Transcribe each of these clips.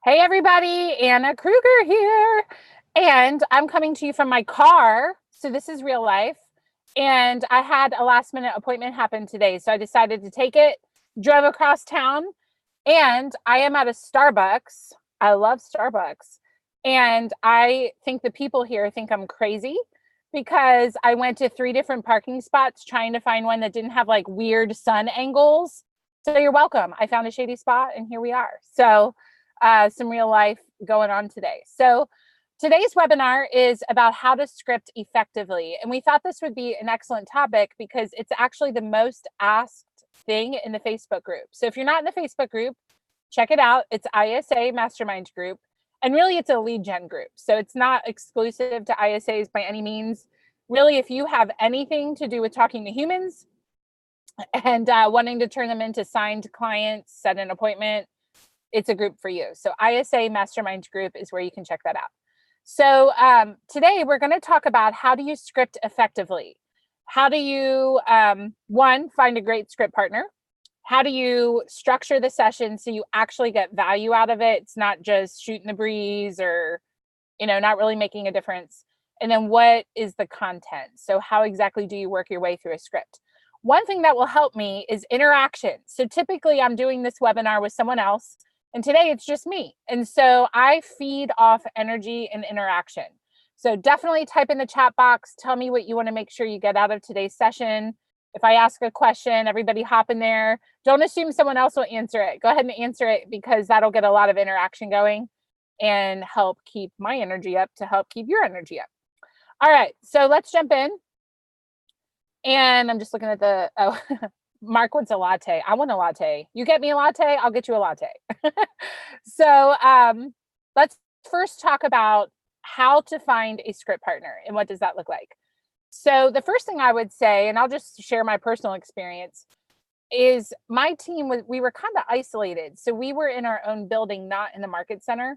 Hey everybody, Anna Krueger here. And I'm coming to you from my car. So this is real life. And I had a last minute appointment happen today. So I decided to take it, drove across town, and I am at a Starbucks. I love Starbucks. And I think the people here think I'm crazy because I went to three different parking spots trying to find one that didn't have like weird sun angles. So you're welcome. I found a shady spot and here we are. So some real life going on today. So today's webinar is about how to script effectively. And we thought this would be an excellent topic because it's actually the most asked thing in the Facebook group. So if you're not in the Facebook group, check it out. It's ISA Mastermind Group. And really, it's a lead gen group. So it's not exclusive to ISAs by any means. Really, if you have anything to do with talking to humans and wanting to turn them into signed clients, set an appointment, it's a group for you. So ISA Mastermind Group is where you can check that out. So today we're going to talk about how do you script effectively? How do you, one, find a great script partner? How do you structure the session so you actually get value out of it? It's not just shooting the breeze or, not really making a difference. And then what is the content? So how exactly do you work your way through a script? One thing that will help me is interaction. So typically I'm doing this webinar with someone else, and today it's just me. And so I feed off energy and interaction. So definitely type in the chat box, tell me what you want to make sure you get out of today's session. If I ask a question, everybody hop in there. Don't assume someone else will answer it. Go ahead and answer it because that'll get a lot of interaction going and help keep my energy up to help keep your energy up. All right, so let's jump in. And I'm just looking at the, oh, Mark wants a latte. I want a latte. You get me a latte, I'll get you a latte. So let's first talk about how to find a script partner and what does that look like. So the first thing I would say, and I'll just share my personal experience, is my team we were kind of isolated. So we were in our own building, not in the market center.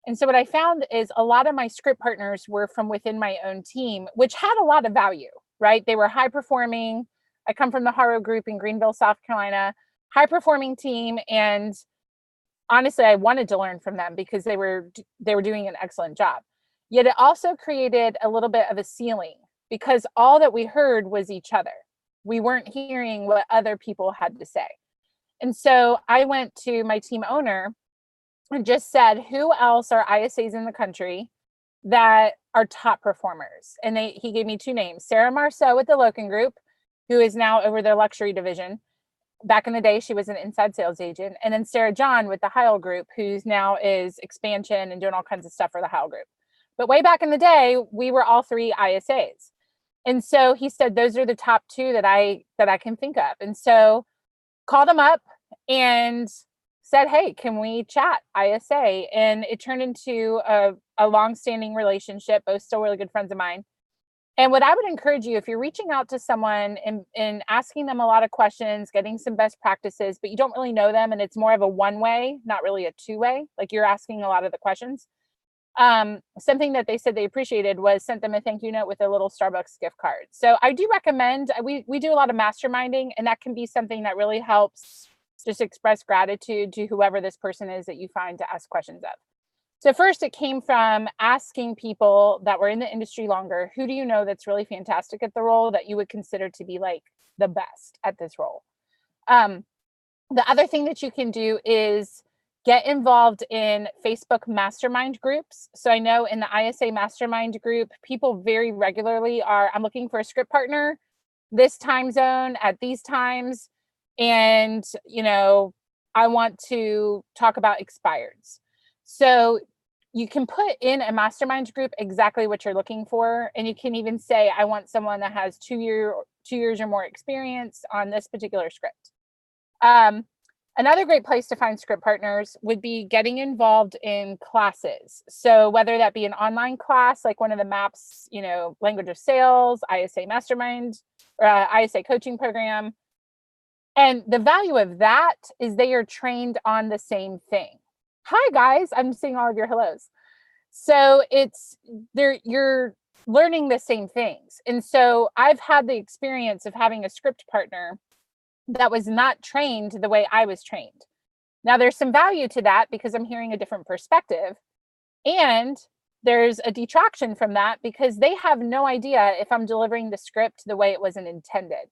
And so what I found is a lot of my script partners were from within my own team, which had a lot of value, right? They were high performing. I come from the Haro Group in Greenville, South Carolina, high performing team. And honestly, I wanted to learn from them because they were doing an excellent job. Yet it also created a little bit of a ceiling because all that we heard was each other. We weren't hearing what other people had to say. And so I went to my team owner and just said, who else are ISAs in the country that are top performers? And he gave me two names, Sarah Marceau with the Loken Group, who is now over their luxury division. Back in the day, she was an inside sales agent. And then Sarah John with the Heil Group, who's now is expansion and doing all kinds of stuff for the Heil Group. But way back in the day, we were all three ISAs. And so he said, those are the top two that I can think of. And so called him up and said, hey, can we chat ISA? And it turned into a long-standing relationship, both still really good friends of mine. And what I would encourage you, if you're reaching out to someone and asking them a lot of questions, getting some best practices, but you don't really know them and it's more of a one-way, not really a two-way, like you're asking a lot of the questions. Something that they said they appreciated was sent them a thank you note with a little Starbucks gift card. So I do recommend, we do a lot of masterminding, and that can be something that really helps just express gratitude to whoever this person is that you find to ask questions of. So first it came from asking people that were in the industry longer, who do you know that's really fantastic at the role that you would consider to be like the best at this role? The other thing that you can do is get involved in Facebook mastermind groups. So I know in the ISA mastermind group, people very regularly are, I'm looking for a script partner, this time zone at these times. And, I want to talk about expireds. So you can put in a mastermind group exactly what you're looking for. And you can even say, I want someone that has 2 years or more experience on this particular script. Another great place to find script partners would be getting involved in classes. So whether that be an online class, like one of the MAPS, language of sales, ISA mastermind, or ISA coaching program. And the value of that is they are trained on the same thing. Hi guys, I'm seeing all of your hellos. So you're learning the same things. And so I've had the experience of having a script partner that was not trained the way I was trained. Now, there's some value to that because I'm hearing a different perspective. And there's a detraction from that because they have no idea if I'm delivering the script the way it wasn't intended.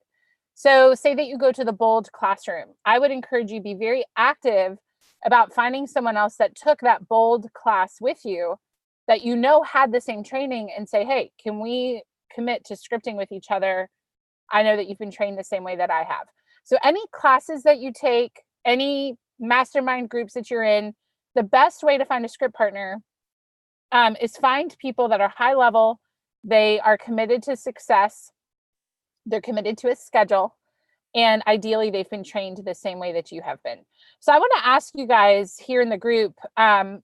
So, say that you go to the Bold classroom. I would encourage you to be very active about finding someone else that took that Bold class with you that you know had the same training and say, hey, can we commit to scripting with each other? I know that you've been trained the same way that I have. So, any classes that you take, any mastermind groups that you're in, the best way to find a script partner is find people that are high level. They are committed to success. They're committed to a schedule. And ideally, they've been trained the same way that you have been. So I want to ask you guys here in the group, how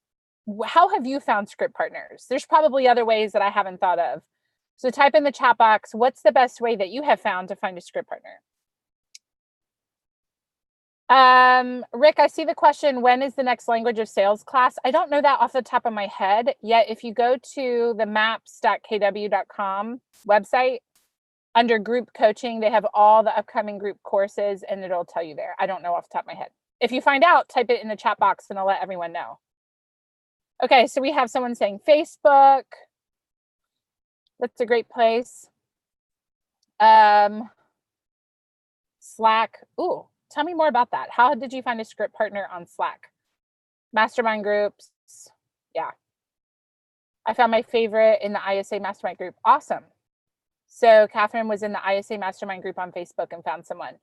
have you found script partners? There's probably other ways that I haven't thought of. So type in the chat box, what's the best way that you have found to find a script partner? Rick, I see the question, when is the next language of sales class? I don't know that off the top of my head, yet if you go to the maps.kw.com website, under group coaching, they have all the upcoming group courses and it'll tell you there. I don't know off the top of my head. If you find out, type it in the chat box and I'll let everyone know. Okay, so we have someone saying Facebook. That's a great place. Slack. Ooh, tell me more about that. How did you find a script partner on Slack? Mastermind groups. Yeah. I found my favorite in the ISA mastermind group. Awesome. So Catherine was in the ISA mastermind group on Facebook and found someone.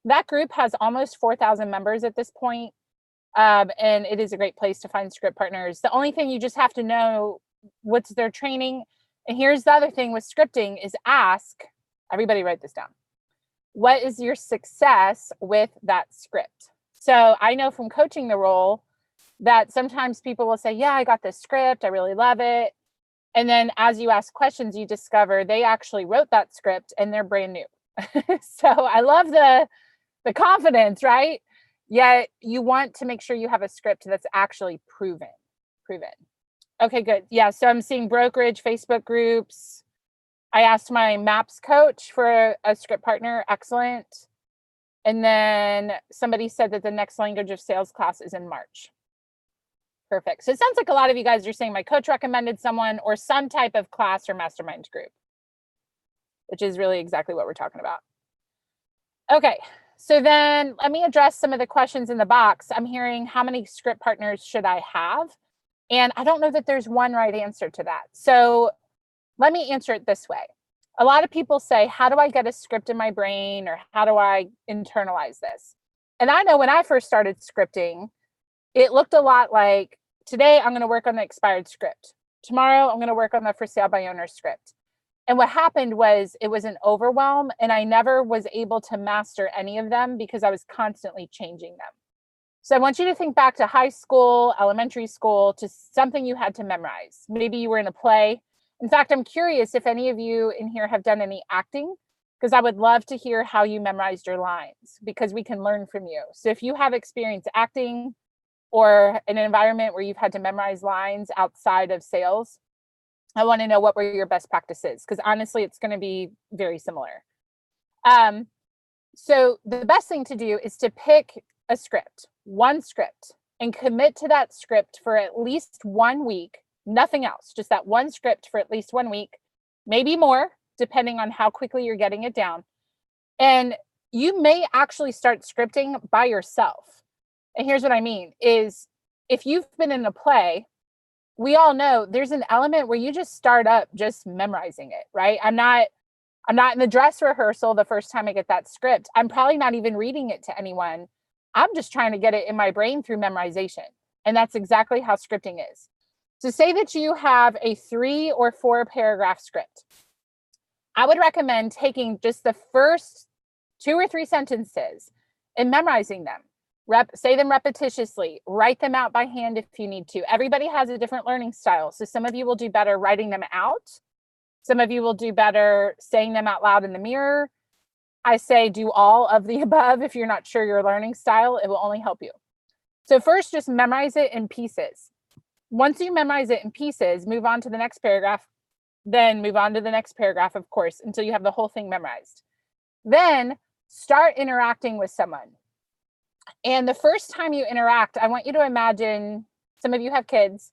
That group has almost 4,000 members at this point, and it is a great place to find script partners. The only thing you just have to know what's their training. And here's the other thing with scripting is ask, everybody write this down. What is your success with that script? So I know from coaching the role that sometimes people will say, yeah, I got this script. I really love it. And then as you ask questions, you discover they actually wrote that script and they're brand new. So I love the confidence, right? Yet you want to make sure you have a script that's actually proven. Okay, good. Yeah, so I'm seeing brokerage, Facebook groups. I asked my MAPS coach for a script partner. Excellent. And then somebody said that the next language of sales class is in March. Perfect. So it sounds like a lot of you guys are saying my coach recommended someone or some type of class or mastermind group, which is really exactly what we're talking about. Okay, so then let me address some of the questions in the box. I'm hearing, how many script partners should I have? And I don't know that there's one right answer to that. So let me answer it this way. A lot of people say, how do I get a script in my brain, or how do I internalize this? And I know when I first started scripting, it looked a lot like, today I'm going to work on the expired script. Tomorrow I'm going to work on the for sale by owner script. And what happened was it was an overwhelm, and I never was able to master any of them because I was constantly changing them. So I want you to think back to high school, elementary school, to something you had to memorize. Maybe you were in a play. In fact, I'm curious if any of you in here have done any acting, because I would love to hear how you memorized your lines, because we can learn from you. So if you have experience acting or in an environment where you've had to memorize lines outside of sales, I want to know what were your best practices, because honestly, it's going to be very similar. So the best thing to do is to pick a script, one script, and commit to that script for at least 1 week, nothing else, just that one script for at least 1 week, maybe more, depending on how quickly you're getting it down. And you may actually start scripting by yourself. And here's what I mean is, if you've been in a play, we all know there's an element where you just start up just memorizing it, right? I'm not in the dress rehearsal the first time I get that script. I'm probably not even reading it to anyone. I'm just trying to get it in my brain through memorization. And that's exactly how scripting is. So say that you have a 3 or 4 paragraph script. I would recommend taking just the first 2 or 3 sentences and memorizing them. Say them repetitiously, write them out by hand if you need to. Everybody has a different learning style. So some of you will do better writing them out. Some of you will do better saying them out loud in the mirror. I say do all of the above if you're not sure your learning style. It will only help you. So first, just memorize it in pieces. Once you memorize it in pieces, move on to the next paragraph, then move on to the next paragraph, of course, until you have the whole thing memorized. Then start interacting with someone. And the first time you interact, I want you to imagine, some of you have kids.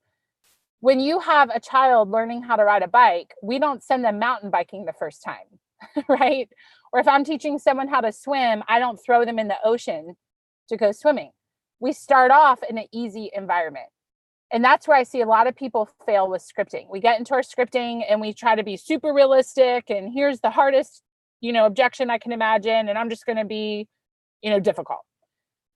When you have a child learning how to ride a bike, we don't send them mountain biking the first time, right? Or if I'm teaching someone how to swim, I don't throw them in the ocean to go swimming. We start off in an easy environment. And that's where I see a lot of people fail with scripting. We get into our scripting and we try to be super realistic, and here's the hardest, objection I can imagine, and I'm just going to be, difficult.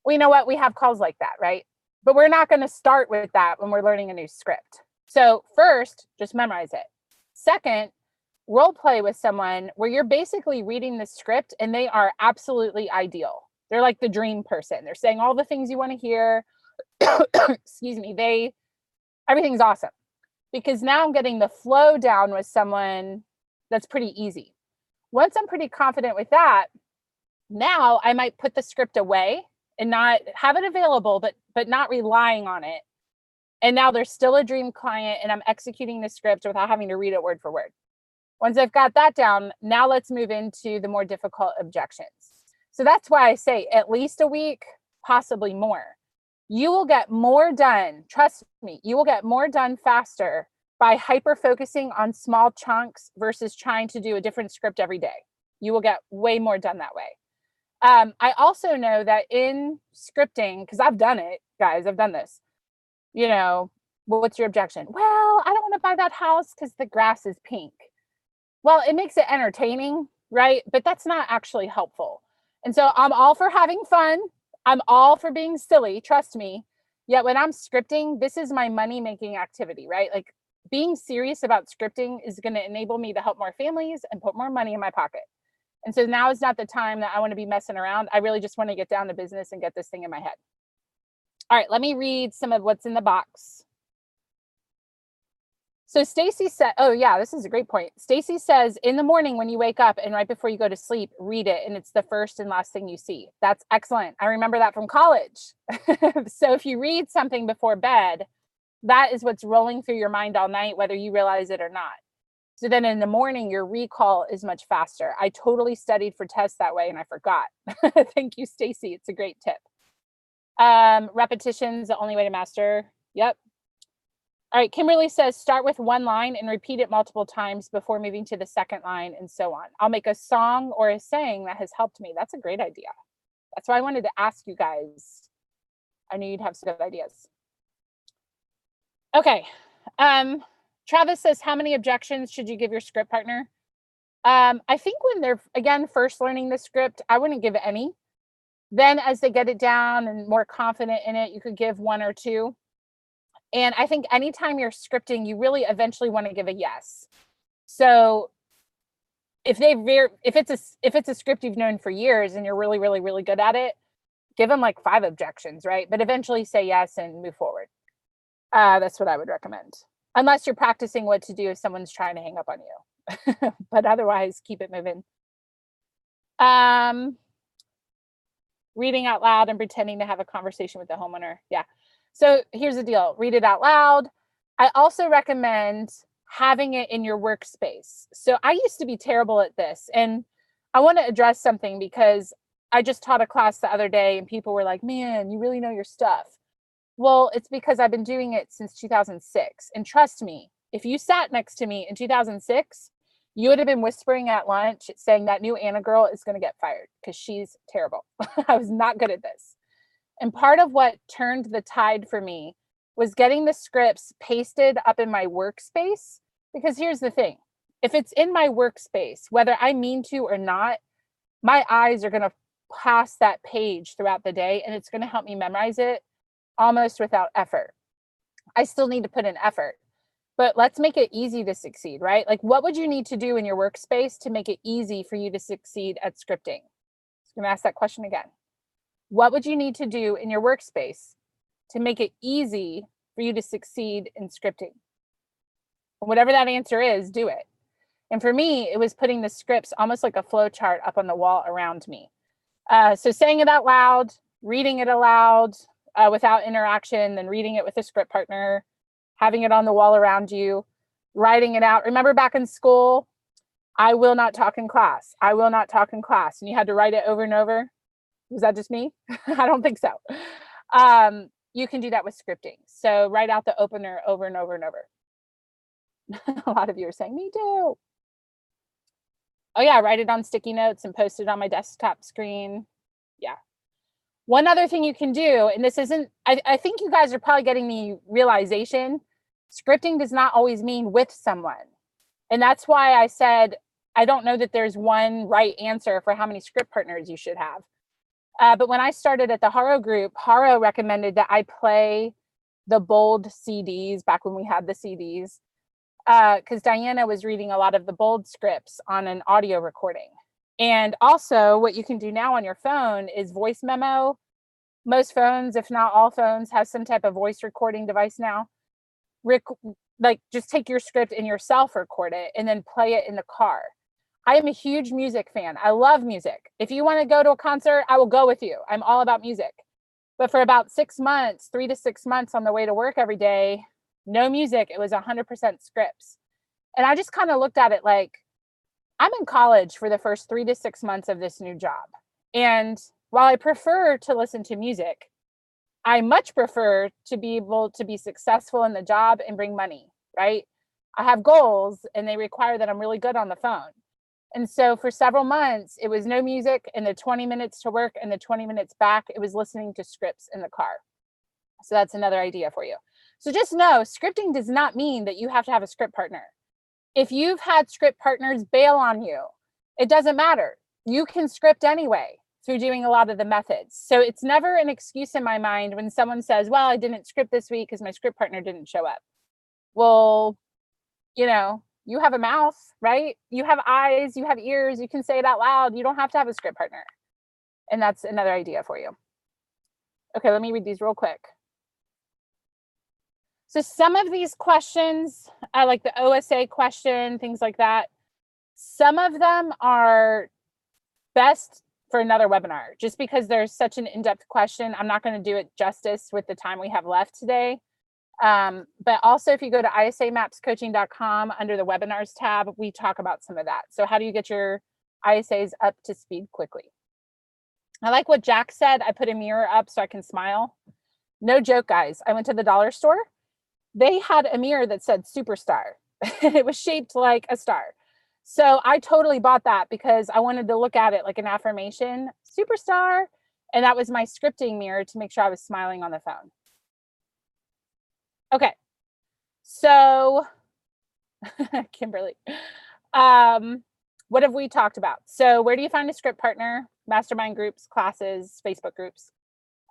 Well, you know what? We have calls like that, right? But we're not going to start with that when we're learning a new script. So first, just memorize it. Second, role play with someone where you're basically reading the script and they are absolutely ideal. They're like the dream person. They're saying all the things you want to hear. Excuse me. Everything's awesome, because now I'm getting the flow down with someone that's pretty easy. Once I'm pretty confident with that, now I might put the script away and not have it available, but not relying on it. And now there's still a dream client and I'm executing the script without having to read it word for word. Once I've got that down, now let's move into the more difficult objections. So that's why I say at least a week, possibly more. You will get more done. Trust me, you will get more done faster by hyper focusing on small chunks versus trying to do a different script every day. You will get way more done that way. I also know that in scripting, because I've done it, guys, I've done this. What's your objection? Well, I don't want to buy that house because the grass is pink. Well, it makes it entertaining, right? But that's not actually helpful. And so I'm all for having fun. I'm all for being silly, trust me. Yet when I'm scripting, this is my money-making activity, right? Like, being serious about scripting is going to enable me to help more families and put more money in my pocket. And so now is not the time that I want to be messing around. I really just want to get down to business and get this thing in my head. All right, let me read some of what's in the box. So Stacy said, oh yeah, this is a great point. Stacy says, in the morning when you wake up and right before you go to sleep, read it, and it's the first and last thing you see. That's excellent. I remember that from college. So if you read something before bed, that is what's rolling through your mind all night, whether you realize it or not. So then in the morning, your recall is much faster. I totally studied for tests that way and I forgot. Thank you, Stacy. It's a great tip. Repetition's the only way to master. Yep. All right, Kimberly says, start with one line and repeat it multiple times before moving to the second line and so on. I'll make a song or a saying that has helped me. That's a great idea. That's why I wanted to ask you guys. I knew you'd have some good ideas. Okay. Travis says, how many objections should you give your script partner? I think when they're, again, first learning the script, I wouldn't give any. Then as they get it down and more confident in it, you could give one or two. And I think anytime you're scripting, you really eventually want to give a yes. So if it's a script you've known for years and you're really, really, really good at it, give them like 5 objections, right? But eventually say yes and move forward. That's what I would recommend. Unless you're practicing what to do if someone's trying to hang up on you. But otherwise, keep it moving. Reading out loud and pretending to have a conversation with the homeowner. Yeah. So here's the deal. Read it out loud. I also recommend having it in your workspace. So I used to be terrible at this. And I want to address something because I just taught a class the other day and people were like, man, you really know your stuff. Well, it's because I've been doing it since 2006. And trust me, if you sat next to me in 2006, you would have been whispering at lunch saying that new Anna girl is going to get fired because she's terrible. I was not good at this. And part of what turned the tide for me was getting the scripts pasted up in my workspace. Because here's the thing, if it's in my workspace, whether I mean to or not, my eyes are going to pass that page throughout the day and it's going to help me memorize it almost without effort. I still need to put in effort, but let's make it easy to succeed, right? Like, what would you need to do in your workspace to make it easy for you to succeed at scripting? I'm going to ask that question again. What would you need to do in your workspace to make it easy for you to succeed in scripting? Whatever that answer is, do it. And for me, it was putting the scripts almost like a flow chart up on the wall around me. So saying it out loud, reading it aloud without interaction, then reading it with a script partner, having it on the wall around you, writing it out. Remember back in school, I will not talk in class. I will not talk in class. And you had to write it over and over. Was that just me? I don't think so. You can do that with scripting. So write out the opener over and over and over. A lot of you are saying, me too. Oh yeah, write it on sticky notes and post it on my desktop screen. Yeah. One other thing you can do, and this isn't, I think you guys are probably getting the realization, scripting does not always mean with someone. And that's why I said, I don't know that there's one right answer for how many script partners you should have. But when I started at the Haro group, Haro recommended that I play the bold CDs back when we had the CDs, because Diana was reading a lot of the bold scripts on an audio recording. And also what you can do now on your phone is voice memo. Most phones, if not all phones, have some type of voice recording device now. Like just take your script and yourself record it and then play it in the car. I am a huge music fan. I love music. If you want to go to a concert, I will go with you. I'm all about music. But for about 6 months, 3 to 6 months on the way to work every day, no music. It was 100% scripts. And I just kind of looked at it like, I'm in college for the first 3 to 6 months of this new job. And while I prefer to listen to music, I much prefer to be able to be successful in the job and bring money, right? I have goals and they require that I'm really good on the phone. And so for several months, it was no music, and the 20 minutes to work and the 20 minutes back, it was listening to scripts in the car. So that's another idea for you. So just know, scripting does not mean that you have to have a script partner. If you've had script partners bail on you, it doesn't matter. You can script anyway through doing a lot of the methods. So it's never an excuse in my mind when someone says, well, I didn't script this week because my script partner didn't show up. Well, you know, you have a mouth, right? You have eyes, you have ears, you can say it out loud. You don't have to have a script partner. And that's another idea for you. Okay, let me read these real quick. So some of these questions, like the OSA question, things like that, some of them are best for another webinar, just because there's such an in-depth question. I'm not going to do it justice with the time we have left today. But also if you go to isamapscoaching.com under the webinars tab, we talk about some of that. So how do you get your ISAs up to speed quickly? I like what Jack said. I put a mirror up so I can smile. No joke, guys. I went to the dollar store. They had a mirror that said superstar. It was shaped like a star. So I totally bought that because I wanted to look at it like an affirmation, superstar. And that was my scripting mirror to make sure I was smiling on the phone. Okay. So Kimberly, what have we talked about? So where do you find a script partner? Mastermind groups, classes, Facebook groups.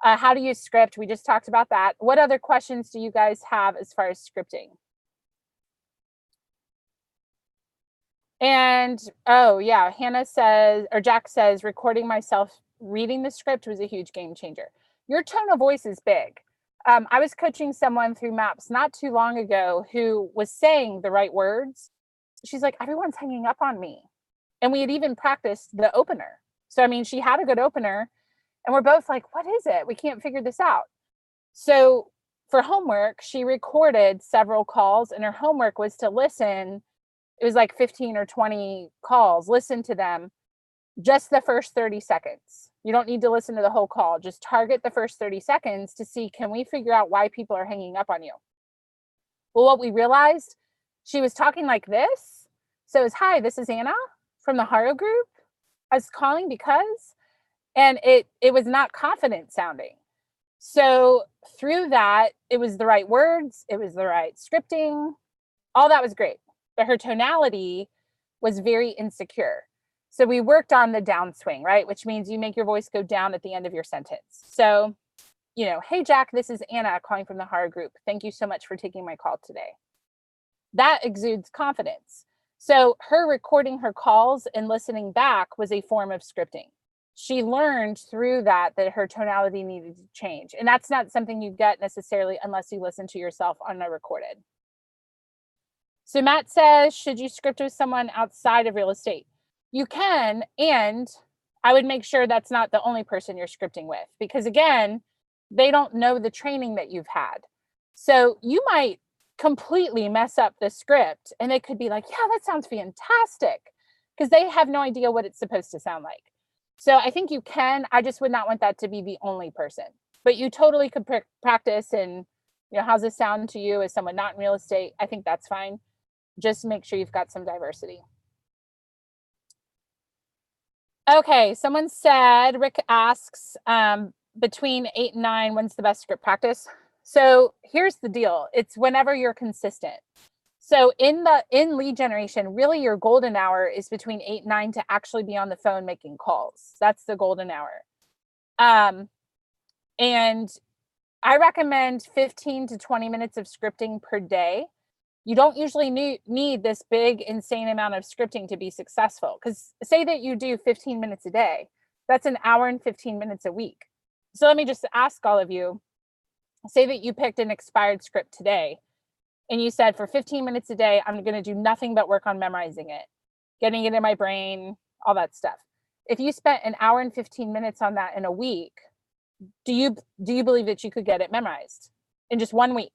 How to use script. We just talked about that. What other questions do you guys have as far as scripting? And oh yeah, Hannah says, or Jack says, recording myself reading the script was a huge game changer. Your tone of voice is big. I was coaching someone through MAPS not too long ago who was saying the right words. She's like, everyone's hanging up on me. And we had even practiced the opener. So, I mean, she had a good opener and we're both like, what is it? We can't figure this out. So for homework, she recorded several calls and her homework was to listen. It was like 15 or 20 calls, listen to them, just the first 30 seconds. You don't need to listen to the whole call. Just target the first 30 seconds to see, can we figure out why people are hanging up on you? Well, what we realized, she was talking like this. So it's, hi, this is Anna from the Haro group. I was calling because, and it was not confident sounding. So through that, it was the right words. It was the right scripting. All that was great. But her tonality was very insecure. So we worked on the downswing, right? Which means you make your voice go down at the end of your sentence. So, you know, hey, Jack, this is Anna calling from the Haro group. Thank you so much for taking my call today. That exudes confidence. So her recording her calls and listening back was a form of scripting. She learned through that her tonality needed to change. And that's not something you get necessarily unless you listen to yourself on a recorded. So Matt says, should you script with someone outside of real estate? You can, and I would make sure that's not the only person you're scripting with, because again, they don't know the training that you've had. So you might completely mess up the script and they could be like, yeah, that sounds fantastic, because they have no idea what it's supposed to sound like. So I think you can. I just would not want that to be the only person. But you totally could practice and, how's this sound to you as someone not in real estate? I think that's fine. Just make sure you've got some diversity. Okay, someone said, Rick asks, between 8 and 9, when's the best script practice? So here's the deal. It's whenever you're consistent. So in lead generation, really your golden hour is between 8 and 9 to actually be on the phone making calls. That's the golden hour. And I recommend 15 to 20 minutes of scripting per day. You don't usually need this big, insane amount of scripting to be successful. Because say that you do 15 minutes a day, that's an hour and 15 minutes a week. So let me just ask all of you, say that you picked an expired script today and you said for 15 minutes a day, I'm going to do nothing but work on memorizing it, getting it in my brain, all that stuff. If you spent an hour and 15 minutes on that in a week, do you believe that you could get it memorized in just 1 week?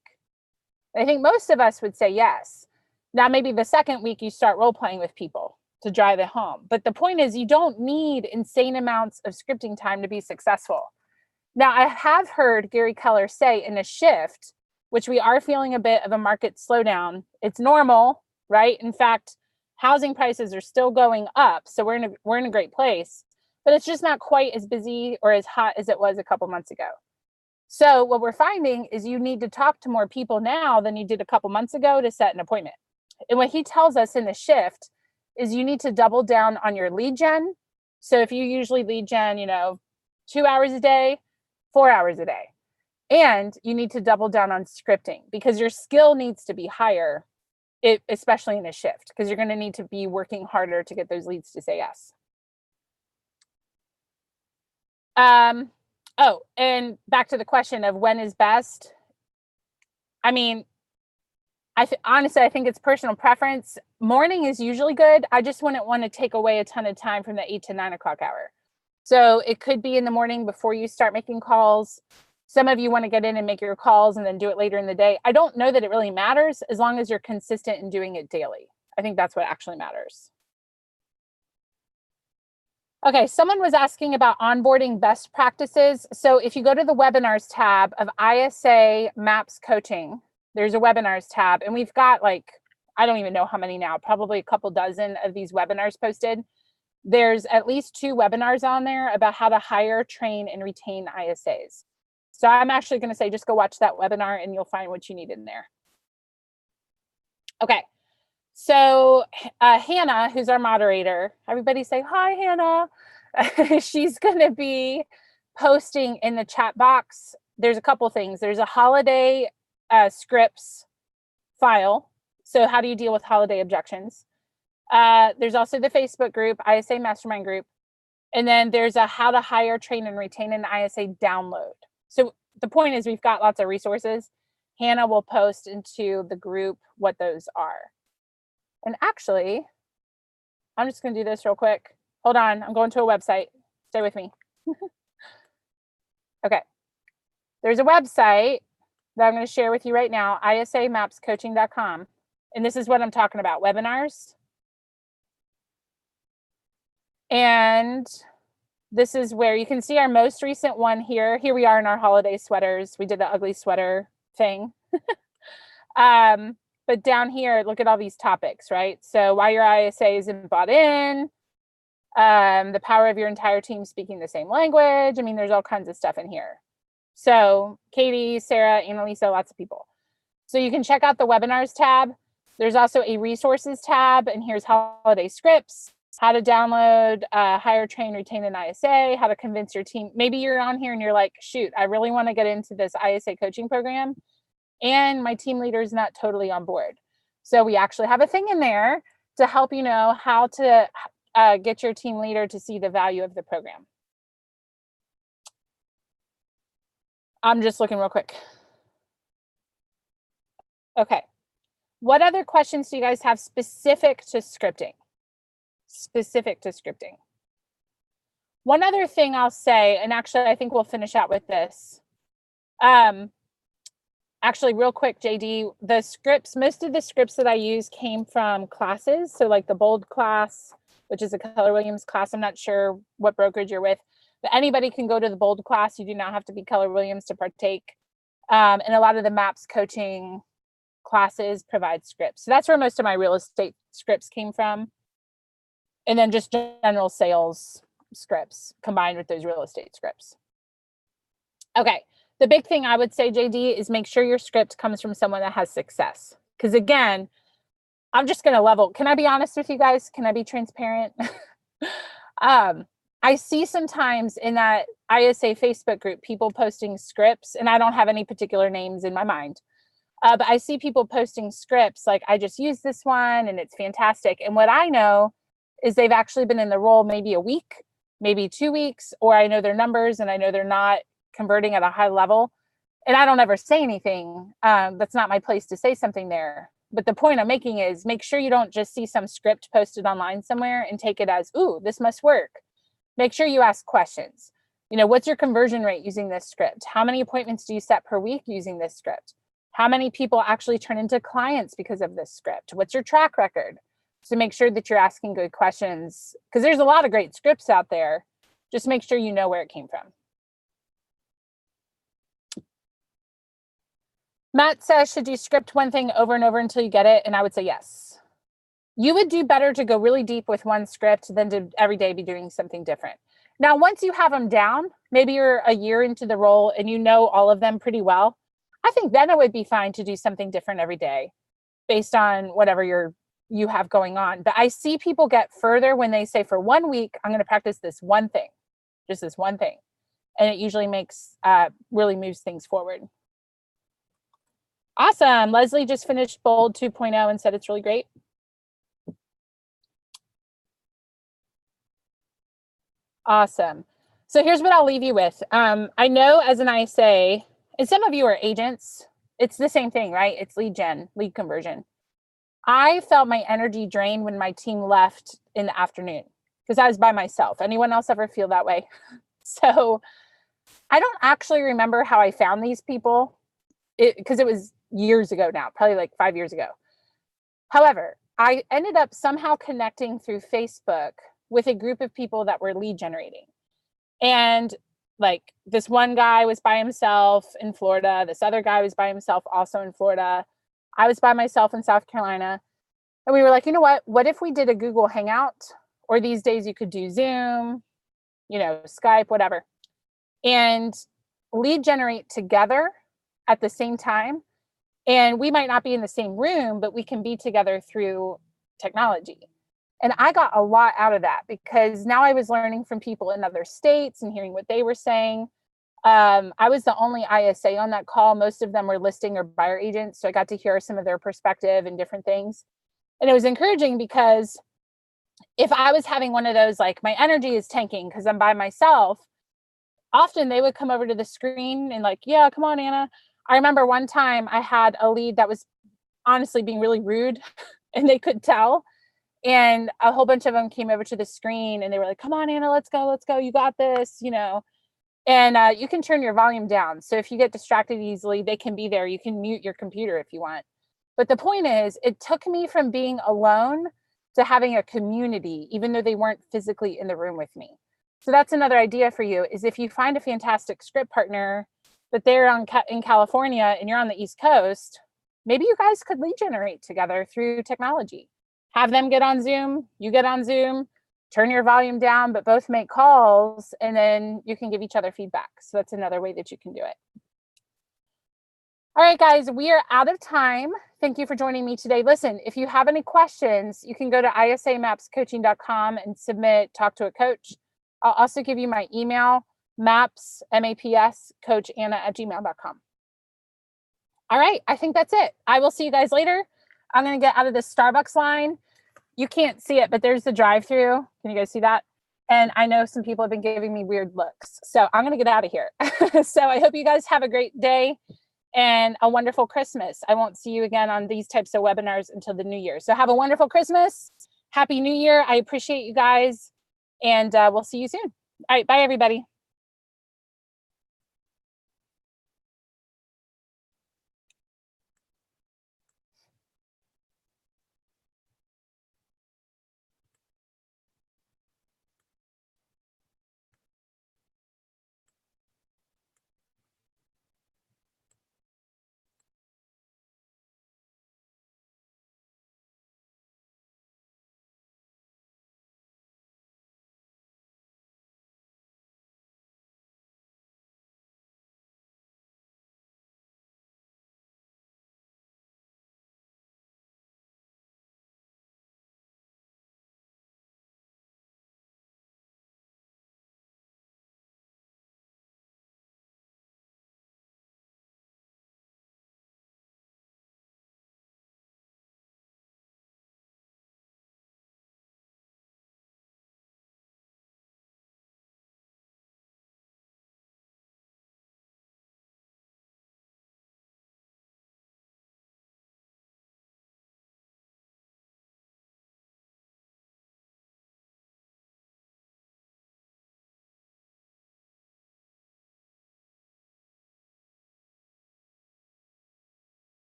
I think most of us would say yes. Now, maybe the second week you start role playing with people to drive it home. But the point is, you don't need insane amounts of scripting time to be successful. Now, I have heard Gary Keller say in a shift, which we are feeling a bit of a market slowdown. It's normal, right? In fact, housing prices are still going up. So we're in a great place, but it's just not quite as busy or as hot as it was a couple months ago. So what we're finding is you need to talk to more people now than you did a couple months ago to set an appointment. And what he tells us in the shift is you need to double down on your lead gen. So if you usually lead gen, 2 hours a day, 4 hours a day. And you need to double down on scripting because your skill needs to be higher, especially in a shift, because you're going to need to be working harder to get those leads to say yes. Oh, and back to the question of when is best. I mean, honestly, I think it's personal preference. Morning is usually good. I just wouldn't want to take away a ton of time from the 8 to 9 o'clock hour. So it could be in the morning before you start making calls. Some of you want to get in and make your calls and then do it later in the day. I don't know that it really matters as long as you're consistent in doing it daily. I think that's what actually matters. Okay, someone was asking about onboarding best practices. So if you go to the webinars tab of ISA Maps Coaching, there's a webinars tab, and we've got I don't even know how many now, probably a couple dozen of these webinars posted. There's at least 2 webinars on there about how to hire, train, and retain ISAs. So I'm actually going to say just go watch that webinar and you'll find what you need in there. Okay. So Hannah, who's our moderator, everybody say hi, Hannah. She's going to be posting in the chat box. There's a couple things. There's a holiday scripts file. So how do you deal with holiday objections? There's also the Facebook group, ISA Mastermind group. And then there's a how to hire, train, and retain an ISA download. So the point is we've got lots of resources. Hannah will post into the group what those are. And actually, I'm just going to do this real quick. Hold on. I'm going to a website. Stay with me. Okay. There's a website that I'm going to share with you right now, isamapscoaching.com. And this is what I'm talking about, webinars. And this is where you can see our most recent one here. Here we are in our holiday sweaters. We did the ugly sweater thing. But down here, look at all these topics, right? So why your ISA isn't bought in, the power of your entire team speaking the same language. I mean, there's all kinds of stuff in here. So Katie, Sarah, Annalisa, lots of people. So you can check out the webinars tab. There's also a resources tab, and here's holiday scripts, how to download, hire, train, retain an ISA, how to convince your team. Maybe you're on here and you're like, shoot, I really want to get into this ISA coaching program, and my team leader is not totally on board. So we actually have a thing in there to help you know how to get your team leader to see the value of the program. I'm just looking real quick. Okay. What other questions do you guys have specific to scripting? Specific to scripting. One other thing I'll say, and actually I think we'll finish out with this. Actually, real quick, JD, the scripts, most of the scripts that I use came from classes. So like the Bold class, which is a Keller Williams class. I'm not sure what brokerage you're with, but anybody can go to the Bold class. You do not have to be Keller Williams to partake. And a lot of the MAPS coaching classes provide scripts. So that's where most of my real estate scripts came from. And then just general sales scripts combined with those real estate scripts. Okay. The big thing I would say, JD, is make sure your script comes from someone that has success. Because again, I'm just going to level. Can I be honest with you guys? Can I be transparent? I see sometimes in that ISA Facebook group, people posting scripts, and I don't have any particular names in my mind. But I see people posting scripts like, I just used this one and it's fantastic. And what I know is they've actually been in the role maybe a week, maybe 2 weeks, or I know their numbers and I know they're not converting at a high level. And I don't ever say anything. That's not my place to say something there. But the point I'm making is make sure you don't just see some script posted online somewhere and take it as, ooh, this must work. Make sure you ask questions. You know, what's your conversion rate using this script? How many appointments do you set per week using this script? How many people actually turn into clients because of this script? What's your track record? So make sure that you're asking good questions, because there's a lot of great scripts out there. Just make sure you know where it came from. Matt says, should you script one thing over and over until you get it? And I would say yes. You would do better to go really deep with one script than to every day be doing something different. Now, once you have them down, maybe you're a year into the role and you know all of them pretty well, I think then it would be fine to do something different every day based on whatever you have going on. But I see people get further when they say, for 1 week, I'm going to practice this one thing, just this one thing. And it usually really moves things forward. Awesome. Leslie just finished Bold 2.0 and said it's really great. Awesome. So here's what I'll leave you with. I know as an ISA, and some of you are agents, it's the same thing, right? It's lead gen, lead conversion. I felt my energy drained when my team left in the afternoon because I was by myself. Anyone else ever feel that way? So I don't actually remember how I found these people because it was years ago now, probably like 5 years ago. However, I ended up somehow connecting through Facebook with a group of people that were lead generating. And like this one guy was by himself in Florida. This other guy was by himself also in Florida. I was by myself in South Carolina. And we were like, you know what? What if we did a Google Hangout? Or these days you could do Zoom, you know, Skype, whatever. And lead generate together at the same time. And we might not be in the same room, but we can be together through technology. And I got a lot out of that because now I was learning from people in other states and hearing what they were saying. I was the only ISA on that call. Most of them were listing or buyer agents. So I got to hear some of their perspective and different things. And it was encouraging because if I was having one of those, like my energy is tanking because I'm by myself, often they would come over to the screen and like, yeah, come on, Anna. I remember one time I had a lead that was honestly being really rude and they could tell. And a whole bunch of them came over to the screen and they were like, come on, Anna, let's go. You got this, you know. And you can turn your volume down. So if you get distracted easily, they can be there. You can mute your computer if you want. But the point is, it took me from being alone to having a community, even though they weren't physically in the room with me. So that's another idea for you, is if you find a fantastic script partner, but they're in California and you're on the East Coast, maybe you guys could lead generate together through technology. Have them get on Zoom, you get on Zoom, turn your volume down, but both make calls, and then you can give each other feedback. So that's another way that you can do it. All right, guys, we are out of time. Thank you for joining me today. Listen, if you have any questions, you can go to isamapscoaching.com and submit talk to a coach. I'll also give you my email, maps, M-A-P-S, coachanna@gmail.com. All right, I think that's it. I will see you guys later. I'm going to get out of this Starbucks line. You can't see it, but there's the drive-through. Can you guys see that? And I know some people have been giving me weird looks. So I'm going to get out of here. So I hope you guys have a great day and a wonderful Christmas. I won't see you again on these types of webinars until the new year. So have a wonderful Christmas. Happy New Year. I appreciate you guys. And we'll see you soon. All right. Bye, everybody.